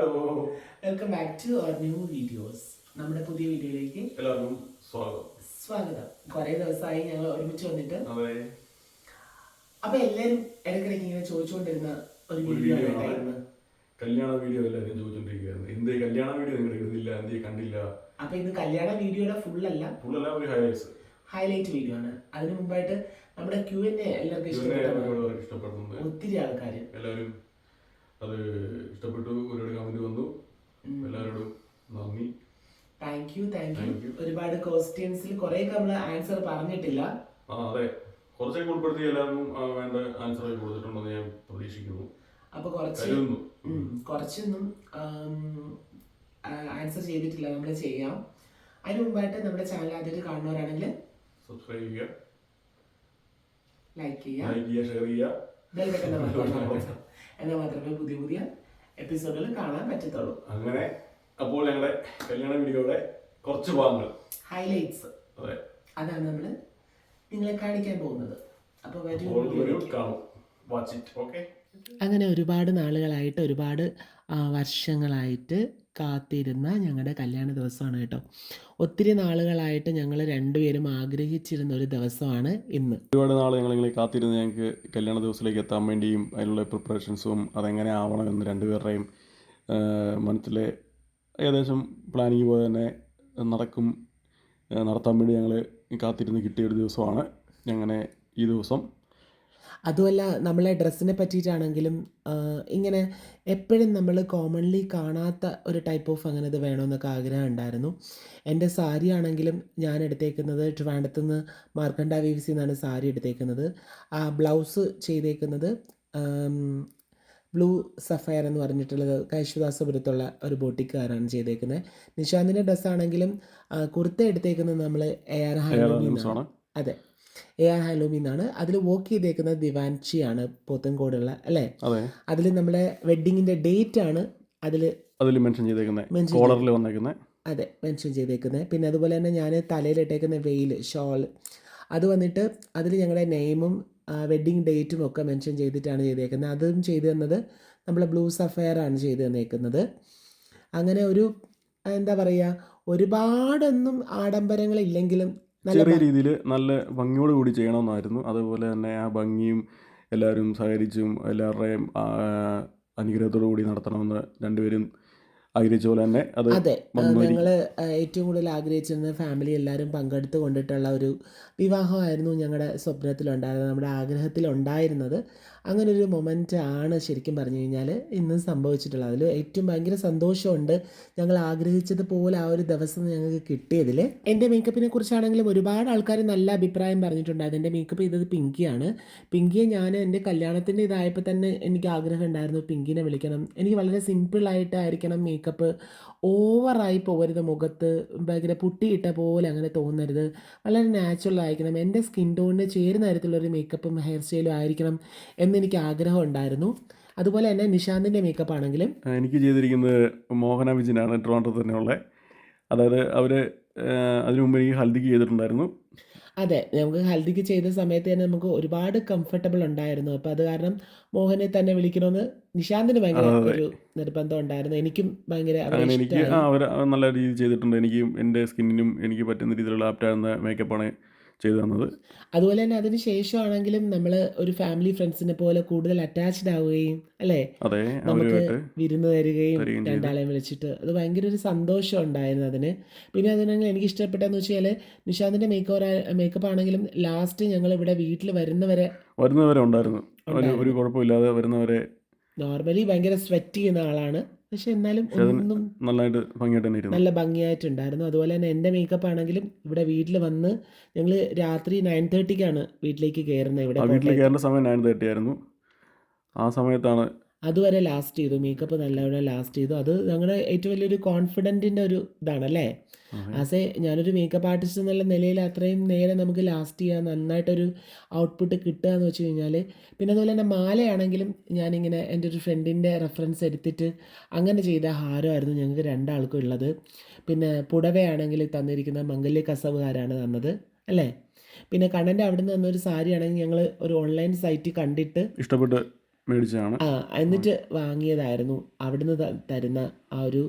Hello, welcome back to our new videos. നമ്മുടെ പുതിയ വീഡിയോയിലേക്ക് എല്ലാവർക്കും സ്വാഗതം. കുറെ ദിവസമായി ഞങ്ങൾ ഒരുമിച്ച് വന്നിട്ട്. അതെ, അപ്പൊ എല്ലാരും ഇടയ്ക്കിടയ്ക്ക് ഇങ്ങനെ ചോദിച്ചുകൊണ്ടിരുന്ന ഒരു വീഡിയോ ആയിരുന്നു. കല്യാണ വീഡിയോ എല്ലാവരും ചോദിച്ചോണ്ടിരിക്കുകയായിരുന്നു. എന്തേ കല്യാണ വീഡിയോ നിങ്ങൾ ഇടുന്നില്ല, എന്തേ കണ്ടില്ല? അപ്പൊ ഇത് കല്യാണ വീഡിയോയുടെ ഫുള്ളല്ല, ഒരു ഹൈലൈറ്റ് വീഡിയോ ആണ്. അതിനു മുമ്പായിട്ട് നമ്മുടെ Q&A എല്ലാവർക്കും ഇഷ്ടപ്പെടുന്നുണ്ട്. ഒത്തിരി ആൾക്കാർ എല്ലാവരും അത് ഇഷ്ടപ്പെട്ടു. ഒരുപാട് കമന്റ് വന്നു. എല്ലാവരോടും നന്ദി. Thank you. ഒരുപാട് ക്വസ്റ്റ്യൻസിൽ കുറെ നമ്മൾ ആൻസർ പറഞ്ഞിട്ടില്ല. അതെ, കുറച്ചൊക്കെ ഉൾപ്പെടുത്തി എല്ലാവർക്കും വേണ്ട ആൻസർ കൊടുത്തിട്ടുണ്ടെന്ന് ഞാൻ പ്രതീക്ഷിക്കുന്നു. അപ്പൊ കുറച്ചൊന്നും ആൻസർ ചെയ്തിട്ടില്ല, നമ്മൾ ചെയ്യാം. അതിന് മുമ്പായിട്ട് നമ്മുടെ ചാനൽ ആദ്യമായിട്ട് കാണുന്നവരാണെങ്കിൽ സബ്സ്ക്രൈബ് ചെയ്യുക, ലൈക്ക് ചെയ്യുക, ഷെയർ ചെയ്യുക, എന്നാൽ മാത്രമേ പുതിയ പുതിയ എപ്പിസോഡുകൾ കാണാൻ പറ്റത്തുള്ളൂ. അങ്ങനെ അപ്പോൾ ഞങ്ങളുടെ കല്യാണ വീഡിയോയുടെ കുറച്ച് ഭാഗങ്ങൾ, ഹൈലൈറ്റ്സ്, അതാണ് നമ്മൾ നിങ്ങളെ കാണിക്കാൻ പോകുന്നത്. അപ്പോൾ അങ്ങനെ ഒരുപാട് നാളുകളായിട്ട്, ഒരുപാട് വർഷങ്ങളായിട്ട് കാത്തിരുന്ന ഞങ്ങളുടെ കല്യാണ ദിവസമാണ് കേട്ടോ. ഒത്തിരി നാളുകളായിട്ട് ഞങ്ങൾ രണ്ടുപേരും ആഗ്രഹിച്ചിരുന്ന ഒരു ദിവസമാണ് ഇന്ന്. ഒരുപാട് നാൾ ഞങ്ങളിങ്ങനെ കാത്തിരുന്ന് ഞങ്ങൾക്ക് കല്യാണ ദിവസത്തിലേക്ക് എത്താൻ വേണ്ടിയും അതിനുള്ള പ്രിപ്പറേഷൻസും അതെങ്ങനെ ആവണമെന്ന് രണ്ടുപേരുടെയും മനസ്സിലെ ഏകദേശം പ്ലാനിങ് പോലെ തന്നെ നടത്താൻ വേണ്ടി ഞങ്ങൾ കാത്തിരുന്ന് കിട്ടിയൊരു ദിവസമാണ് അങ്ങനെ ഈ ദിവസം. അതുമല്ല, നമ്മളെ ഡ്രസ്സിനെ പറ്റിയിട്ടാണെങ്കിലും ഇങ്ങനെ എപ്പോഴും നമ്മൾ കോമൺലി കാണാത്ത ഒരു ടൈപ്പ് ഓഫ് അങ്ങനെ ഇത് വേണമെന്നൊക്കെ ആഗ്രഹം ഉണ്ടായിരുന്നു. എൻ്റെ സാരി ആണെങ്കിലും ഞാൻ എടുത്തേക്കുന്നത് ട്രിവാൻഡ്രത്ത് നിന്ന് മാർക്കണ്ട വീവ്സിൽ നിന്നാണ് സാരി എടുത്തേക്കുന്നത്. ആ ബ്ലൗസ് ചെയ്തേക്കുന്നത് ബ്ലൂ സഫയർ എന്ന് പറഞ്ഞിട്ടുള്ളത് കൈശുദാസപുരത്തുള്ള ഒരു ബോട്ടിക്കാരാണ് ചെയ്തേക്കുന്നത്. നിശാന്തിൻ്റെ ഡ്രസ്സാണെങ്കിലും കുർത്ത എടുത്തേക്കുന്നത് നമ്മൾ AR ഹാൻഡ്ലൂമിന്നാണ്. അതെ, AR ഹാൻഡ്ലൂമിന്നാണ്. അതിൽ വർക്ക് ചെയ്തേക്കുന്നത് ദിവാൻചിയാണ്, പോത്തൻകോടുള്ള, അല്ലേ? അതിൽ നമ്മുടെ വെഡ്ഡിങ്ങിൻ്റെ ഡേറ്റ് ആണ് അതിൽ മെൻഷൻ ചെയ്തേക്കുന്നത്. അതെ, മെൻഷൻ ചെയ്തേക്കുന്നത്. പിന്നെ അതുപോലെ തന്നെ ഞാൻ തലയിലിട്ടേക്കുന്ന വെയിൽ ഷോൾ അത് വന്നിട്ട് അതിൽ ഞങ്ങളുടെ നെയിമും വെഡ്ഡിങ് ഡേറ്റും ഒക്കെ മെൻഷൻ ചെയ്തിട്ടാണ് ചെയ്തേക്കുന്നത്. അതും ചെയ്തു തന്നത് നമ്മൾ ബ്ലൂ സഫയർ ആണ് ചെയ്തു തന്നേക്കുന്നത്. അങ്ങനെ ഒരു എന്താ പറയുക, ഒരുപാടൊന്നും ആഡംബരങ്ങളില്ലെങ്കിലും ചെറിയ രീതിയിൽ നല്ല ഭംഗിയോട് കൂടി ചെയ്യണമെന്നായിരുന്നു. അതുപോലെ തന്നെ ആ ഭംഗിയും എല്ലാവരും സഹകരിച്ചും എല്ലാവരുടെയും അനുഗ്രഹത്തോടു കൂടി നടത്തണമെന്ന് രണ്ടുപേരും ആഗ്രഹിച്ച പോലെ തന്നെ അതെ, ഞങ്ങൾ ഏറ്റവും കൂടുതൽ ആഗ്രഹിച്ചിരുന്ന ഫാമിലി എല്ലാവരും പങ്കെടുത്ത് കൊണ്ടിട്ടുള്ള ഒരു വിവാഹമായിരുന്നു ഞങ്ങളുടെ സ്വപ്നത്തിലുണ്ടായിരുന്നത്, നമ്മുടെ ആഗ്രഹത്തിലുണ്ടായിരുന്നത്. അങ്ങനൊരു മൊമെൻ്റ് ആണ് ശരിക്കും പറഞ്ഞു കഴിഞ്ഞാൽ ഇന്ന് സംഭവിച്ചിട്ടുള്ളത്. അതിൽ ഏറ്റവും ഭയങ്കര സന്തോഷമുണ്ട്. ഞങ്ങൾ ആഗ്രഹിച്ചതുപോലെ ആ ഒരു ദിവസം ഞങ്ങൾക്ക് കിട്ടിയതിൽ. എൻ്റെ മേക്കപ്പിനെ കുറിച്ചാണെങ്കിലും ഒരുപാട് ആൾക്കാർ നല്ല അഭിപ്രായം പറഞ്ഞിട്ടുണ്ടായിരുന്നു. എൻ്റെ മേക്കപ്പ് ചെയ്തത് പിങ്കിയാണ്. പിങ്കിയെ ഞാൻ എൻ്റെ കല്യാണത്തിൻ്റെ ഇതായപ്പോൾ തന്നെ എനിക്ക് ആഗ്രഹം ഉണ്ടായിരുന്നു പിങ്കിനെ വിളിക്കണം. എനിക്ക് വളരെ സിമ്പിളായിട്ടായിരിക്കണം മേക്കപ്പ്, ഓവറായി പോകരുത്, മുഖത്ത് ഭയങ്കര പുട്ടിയിട്ട പോലെ അങ്ങനെ തോന്നരുത്, വളരെ നാച്ചുറൽ ആയിരിക്കണം, എൻ്റെ സ്കിൻ ടോണിന് ചേരുന്ന തരത്തിലുള്ളൊരു മേക്കപ്പും ഹെയർ സ്റ്റൈലും ആയിരിക്കണം എന്നെനിക്ക് ആഗ്രഹം ഉണ്ടായിരുന്നു. അതുപോലെ തന്നെ നിശാന്തിൻ്റെ മേക്കപ്പ് ആണെങ്കിലും എനിക്ക് ചെയ്തിരിക്കുന്നത് മോഹന വിജയനാണ്, ട്രിവാൻഡ്രത്ത് തന്നെയുള്ള. അതായത് അവർ അതിനു മുമ്പ് എനിക്ക് ഹൽദിക്ക് ചെയ്തിട്ടുണ്ടായിരുന്നു. അതെ, നമുക്ക് ഹൽദിക്ക് ചെയ്ത സമയത്ത് തന്നെ നമുക്ക് ഒരുപാട് കംഫർട്ടബിൾ ഉണ്ടായിരുന്നു. അപ്പോൾ അത് കാരണം മോഹനെ തന്നെ വിളിക്കണമെന്ന് നിശാന്തിന് ഭയങ്കര ഒരു നിർബന്ധം ഉണ്ടായിരുന്നു. എനിക്കും ഭയങ്കര എനിക്ക് അവർ നല്ല രീതിയിൽ ചെയ്തിട്ടുണ്ട്. എനിക്കും എൻ്റെ സ്കിന്നിനും എനിക്ക് പറ്റുന്ന രീതിയിലുള്ള ആപ്റ്റായിരുന്ന മേക്കപ്പാണ് ചെയ്തു തന്നത്. അതുപോലെ തന്നെ അതിന് ശേഷമാണെങ്കിലും നമ്മൾ ഒരു ഫാമിലി ഫ്രണ്ട്സിനെ പോലെ കൂടുതൽ അറ്റാച്ച്ഡ് ആവുകയും, അല്ലേ, നമുക്ക് വിരുന്ന് തരികയും രണ്ടാളെയും വിളിച്ചിട്ട് അത് ഭയങ്കര ഒരു സന്തോഷം ഉണ്ടായിരുന്നു അതിന്. പിന്നെ അതിനാണെങ്കിൽ എനിക്ക് ഇഷ്ടപ്പെട്ടതെന്ന് വെച്ചാൽ നിശാന്തിൻ്റെ മേക്കപ്പ് ആണെങ്കിലും ലാസ്റ്റ് ഞങ്ങൾ ഇവിടെ വീട്ടിൽ വരുന്നവരെ ഉണ്ടായിരുന്നു, ഒരു കുഴപ്പമില്ലാതെ വരുന്നവരെ. നോർമലി ഭയങ്കര സ്വെറ്റ് ചെയ്യുന്ന ആളാണ്, പക്ഷെ എന്നാലും ഒന്നും നല്ല ഭംഗിയായിട്ടുണ്ടായിരുന്നു. അതുപോലെ തന്നെ എൻ്റെ മേക്കപ്പ് ആണെങ്കിലും ഇവിടെ വീട്ടിൽ വന്ന് ഞങ്ങൾ രാത്രി 9:30-ക്കാണ് വീട്ടിലേക്ക് കയറുന്നത്. ഇവിടെ കയറുന്ന സമയം 9:30 ആയിരുന്നു. ആ സമയത്താണ് അതുവരെ ലാസ്റ്റ് ചെയ്തു, മേക്കപ്പ് നല്ലവണ്ണം ലാസ്റ്റ് ചെയ്തു. അത് ഞങ്ങളുടെ ഏറ്റവും വലിയൊരു കോൺഫിഡൻറ്റിൻ്റെ ഒരു ഇതാണല്ലേ. ഞാനൊരു മേക്കപ്പ് ആർട്ടിസ്റ്റ് എന്നുള്ള നിലയിൽ അത്രയും നേരം നമുക്ക് ലാസ്റ്റ് ചെയ്യാൻ നന്നായിട്ടൊരു ഔട്ട്പുട്ട് കിട്ടുക എന്ന് വെച്ച് കഴിഞ്ഞാൽ. പിന്നെ അതുപോലെ തന്നെ മാലയാണെങ്കിലും ഞാനിങ്ങനെ എൻ്റെ ഒരു ഫ്രണ്ടിൻ്റെ റെഫറൻസ് എടുത്തിട്ട് അങ്ങനെ ചെയ്ത ഹാരമായിരുന്നു ഞങ്ങൾക്ക് രണ്ടാൾക്കും ഉള്ളത്. പിന്നെ പുടവയാണെങ്കിൽ തന്നിരിക്കുന്ന മംഗല്യ കസവുകാരാണ് തന്നത്, അല്ലേ. പിന്നെ കണ്ണൻ്റെ അവിടെ നിന്ന് തന്നൊരു സാരി ആണെങ്കിൽ ഞങ്ങൾ ഒരു ഓൺലൈൻ സൈറ്റിൽ കണ്ടിട്ട് ഇഷ്ടപ്പെട്ട് മേടിച്ചതാണ്. എന്നിട്ട് വാങ്ങിയതായിരുന്നു. അവിടുന്ന് തരുന്ന ആ ഒരു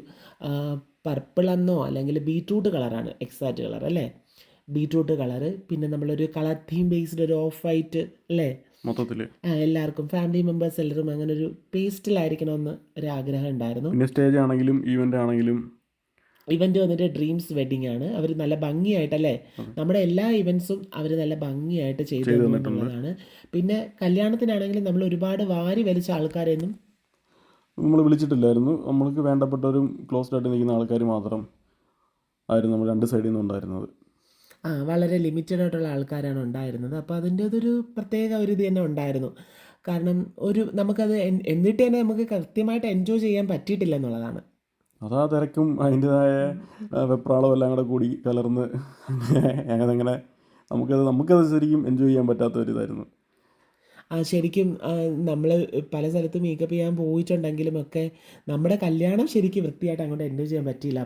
പർപ്പിളെന്നോ അല്ലെങ്കിൽ ബീറ്റ്റൂട്ട് കളറാണ് എക്സാക്റ്റ് കളർ അല്ലേ, ബീറ്റ്റൂട്ട് കളറ്. പിന്നെ നമ്മളൊരു കളർ തീം ബേസ്ഡ് ഒരു ഓഫ് വൈറ്റ് അല്ലേ, മൊത്തത്തിൽ എല്ലാവർക്കും ഫാമിലി മെമ്പേഴ്സ് എല്ലാവരും അങ്ങനെ ഒരു പേസ്റ്റിലായിരിക്കണമെന്ന് ഒരു ആഗ്രഹം ഉണ്ടായിരുന്നു. പിന്നെ സ്റ്റേജ് ആണെങ്കിലും ഈവൻ്റ് ആണെങ്കിലും ഇവൻ്റ് വന്നിട്ട് ഡ്രീംസ് വെഡിങ് ആണ്. അവർ നല്ല ഭംഗിയായിട്ടല്ലേ, നമ്മുടെ എല്ലാ ഇവൻറ്റ്സും അവർ നല്ല ഭംഗിയായിട്ട് ചെയ്തു തന്നു എന്നുള്ളതാണ്. പിന്നെ കല്യാണത്തിനാണെങ്കിലും നമ്മൾ ഒരുപാട് വാരി വലിച്ച ആൾക്കാരെയൊന്നും നമ്മൾ വിളിച്ചിട്ടില്ലായിരുന്നു. നമ്മൾക്ക് വേണ്ടപ്പെട്ടവരും ക്ലോസ്ഡ് ആയിട്ട് നിൽക്കുന്ന ആൾക്കാർ മാത്രം ആയിരുന്നു നമ്മൾ രണ്ട് സൈഡിൽ നിന്നും ഉണ്ടായിരുന്നത്. വളരെ ലിമിറ്റഡ് ആയിട്ടുള്ള ആൾക്കാരാണ് ഉണ്ടായിരുന്നത്. അപ്പോൾ അതിൻ്റേതൊരു പ്രത്യേക ഒരു ഇത് തന്നെ ഉണ്ടായിരുന്നു. കാരണം നമുക്കത് എന്നിട്ട് തന്നെ നമുക്ക് കൃത്യമായിട്ട് എൻജോയ് ചെയ്യാൻ പറ്റിയിട്ടില്ല എന്നുള്ളതാണ്. അതാ തിരക്കും അതിൻ്റെതായ വെപ്രാളവും എല്ലാം കൂടെ കൂടി കലർന്ന് അങ്ങനെ നമുക്കത് ശരിക്കും എൻജോയ് ചെയ്യാൻ പറ്റാത്ത ഒരു ഇതായിരുന്നു. ശരിക്കും നമ്മൾ പല സ്ഥലത്തും മേക്കപ്പ് ചെയ്യാൻ പോയിട്ടുണ്ടെങ്കിലും ഒക്കെ നമ്മുടെ കല്യാണം ശരിക്കും വൃത്തിയായിട്ട് അങ്ങോട്ട് എൻജോയ് ചെയ്യാൻ പറ്റിയില്ല.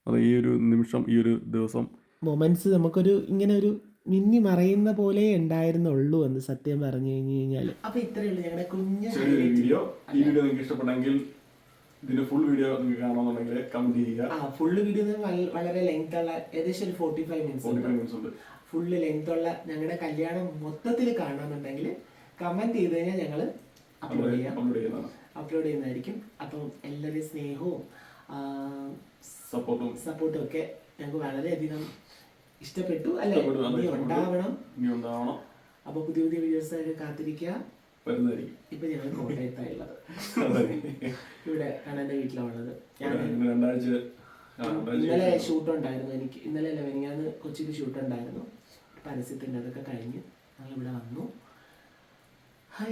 അപ്പോൾ ഈ ഒരു നിമിഷം, ഈ ഒരു ദിവസം മൊമെൻറ്റ്സ് നമുക്കൊരു ഇങ്ങനെ ഒരു മിന്നി മറയുന്ന പോലെ ഉണ്ടായിരുന്നുള്ളൂ എന്ന് സത്യം പറഞ്ഞു കഴിഞ്ഞു കഴിഞ്ഞാൽ. അപ്പോൾ ഇത്രയേ ഉള്ളൂ ഞങ്ങളുടെ കുഞ്ഞു വീഡിയോ. ഈ വീഡിയോ നിങ്ങൾക്ക് ഇഷ്ടപ്പെട്ടെങ്കിൽ ഇതിന്റെ ഫുൾ വീഡിയോ നിങ്ങൾക്ക് കാണണമെന്നുണ്ടെങ്കിൽ കമന്റ് ചെയ്യുക. ഫുൾ വീഡിയോ വളരെ ലെങ്ത് ഉള്ള ഏകദേശം ഒരു 45 മിനിറ്റ്സ് ഉണ്ട്. ഫുള്ള് ലെങ്ത് ഉള്ള ഞങ്ങളുടെ കല്യാണം മൊത്തത്തിൽ കാണണമെന്നുണ്ടെങ്കിൽ കമന്റ് ചെയ്ത് കഴിഞ്ഞാൽ ഞങ്ങൾ അപ്ലോഡ് ചെയ്യുന്നതായിരിക്കും. അപ്പം എല്ലാവരുടെയും സ്നേഹവും സപ്പോർട്ടും ഒക്കെ ഞങ്ങൾക്ക് വളരെയധികം ഇഷ്ടപ്പെട്ടു അല്ലേ, ഇനി ഉണ്ടാവണം. അപ്പോൾ പുതിയ പുതിയ വീഡിയോസൊക്കെ കാത്തിരിക്കുക. ഇപ്പൊ ഞങ്ങൾ കോട്ടയത്തായുള്ളത്, ഇവിടെ കണ്ണന്റെ വീട്ടിലാണുള്ളത്. ഇന്നലെ ഷൂട്ടുണ്ടായിരുന്നു എനിക്ക്, ഇന്നലെ അല്ല മിനിഞ്ഞാന്ന് കൊച്ചിയിൽ ഷൂട്ടുണ്ടായിരുന്നു പരസ്യത്തിൻ്റെ. അതൊക്കെ കഴിഞ്ഞ് ഞങ്ങളിവിടെ വന്നു.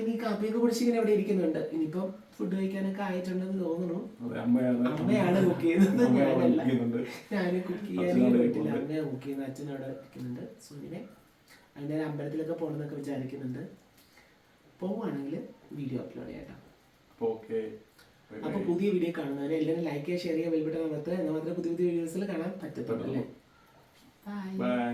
ഇനി കാപ്പിയൊക്കെ കുടിച്ചിങ്ങനെ ഇവിടെ ഇരിക്കുന്നുണ്ട്. ഇനിയിപ്പം ഫുഡ് കഴിക്കാനൊക്കെ ആയിട്ടുണ്ടെന്ന് തോന്നുന്നു. അമ്മയാണ് കുക്ക് ചെയ്യുന്നത്, ഞാനല്ല. ഞാൻ കുക്ക് ചെയ്യാനേ പറ്റില്ല, അമ്മയാണ് കുക്ക് ചെയ്യുന്നത്. അച്ഛനവിടെ ഇരിക്കുന്നുണ്ട്. സോ ഇങ്ങനെ അതിൻ്റെ അമ്പലത്തിലൊക്കെ പോകണമെന്നൊക്കെ വിചാരിക്കുന്നുണ്ട്. പോവുകയാണെങ്കിൽ വീഡിയോ അപ്ലോഡ് ചെയ്യാം. അപ്പോൾ പുതിയ വീഡിയോ കാണുന്നവരെ എല്ലാവരും ലൈക്ക് ചെയ്യുക, ഷെയർ ചെയ്യുക, ബെൽ ബട്ടൺ അമർത്തുക. എന്നാൽ മാത്രമേ പുതിയ പുതിയ വീഡിയോസിൽ കാണാൻ പറ്റത്തുള്ളൂ അല്ലേ. ബൈ.